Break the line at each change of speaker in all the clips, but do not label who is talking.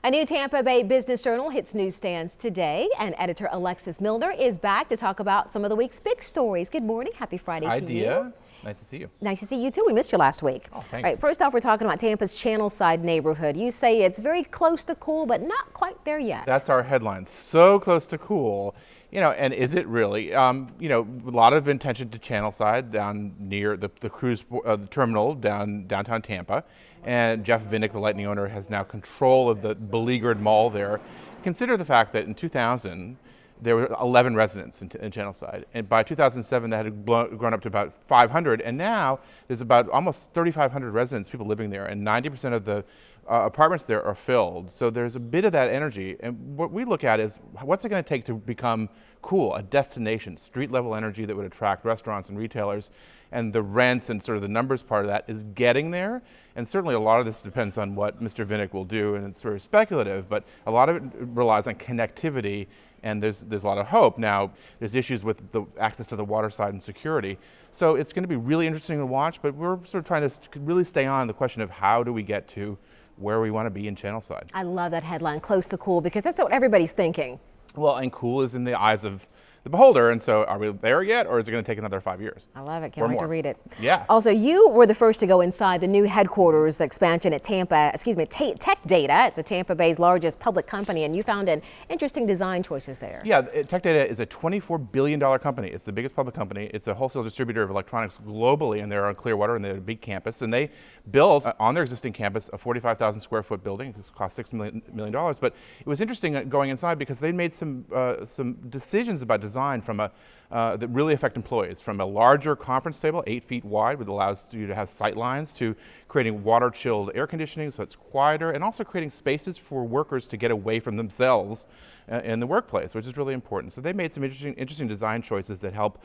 A new Tampa Bay Business Journal hits newsstands today, and editor Alexis Milner is back to talk about some of the week's big stories. Good morning. Happy Friday to you.
Hi, Dia. Nice to see you.
Nice to see you too. We missed you last week.
Oh, thanks.
All right, first off, we're talking about Tampa's Channelside Neighborhood. You say it's very close to cool, but not quite there yet.
That's our headline. So close to cool. And is it really? A lot of attention to Channelside down near the cruise terminal downtown Tampa. And Jeff Vinnick, the Lightning owner, has now control of the beleaguered mall there. Consider the fact that in 2000, there were 11 residents in Channelside. And by 2007, that had grown up to about 500. And now there's about almost 3,500 residents, people living there. And 90% of the apartments there are filled. So there's a bit of that energy. And what we look at is, what's it going to take to become cool, a destination, street level energy that would attract restaurants and retailers. And the rents and sort of the numbers part of that is getting there. And certainly a lot of this depends on what Mr. Vinnick will do, and it's very speculative, but a lot of it relies on connectivity, and there's a lot of hope. Now, there's issues with the access to the water side and security. So it's going to be really interesting to watch, but we're sort of trying to really stay on the question of how do we get to where we want to be in Channelside.
I love that headline, close to cool, because that's what everybody's thinking.
Well, and cool is in the eyes of the beholder, and so are we there yet, or is it going to take another 5 years?
I love it. Can't wait to read it.
Yeah.
Also, you were the first to go inside the new headquarters expansion at Tech Data. It's a Tampa Bay's largest public company, and you found an interesting design choices there.
Yeah, Tech Data is a $24 billion company. It's the biggest public company. It's a wholesale distributor of electronics globally, and they're on Clearwater, and they have a big campus. And they built on their existing campus a 45,000 square foot building. It cost $6 million. But it was interesting going inside because they made some decisions about design from that really affect employees, from a larger conference table, 8 feet wide, which allows you to have sight lines, to creating water chilled air conditioning so it's quieter, and also creating spaces for workers to get away from themselves in the workplace, which is really important. So they made some interesting design choices that help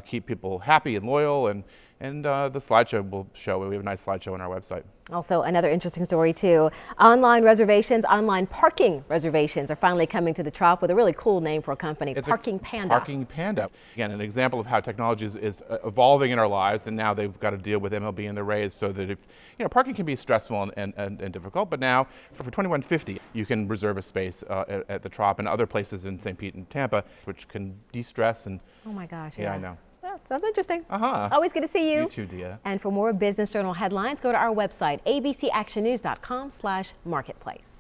keep people happy and loyal, and the slideshow will show. We have a nice slideshow on our website.
Also, another interesting story too. Online parking reservations are finally coming to the Trop with a really cool name for a company, Parking Panda.
Parking Panda. Again, an example of how technology is evolving in our lives, and now they've got to deal with MLB and the Rays, so that if, parking can be stressful and difficult, but now for $21.50, you can reserve a space at the Trop and other places in St. Pete and Tampa, which can de-stress and.
Oh my gosh,
yeah. I know.
Sounds interesting.
Always
good to see you.
You too, Dia.
And for more Business Journal headlines, go to our website, abcactionnews.com/marketplace.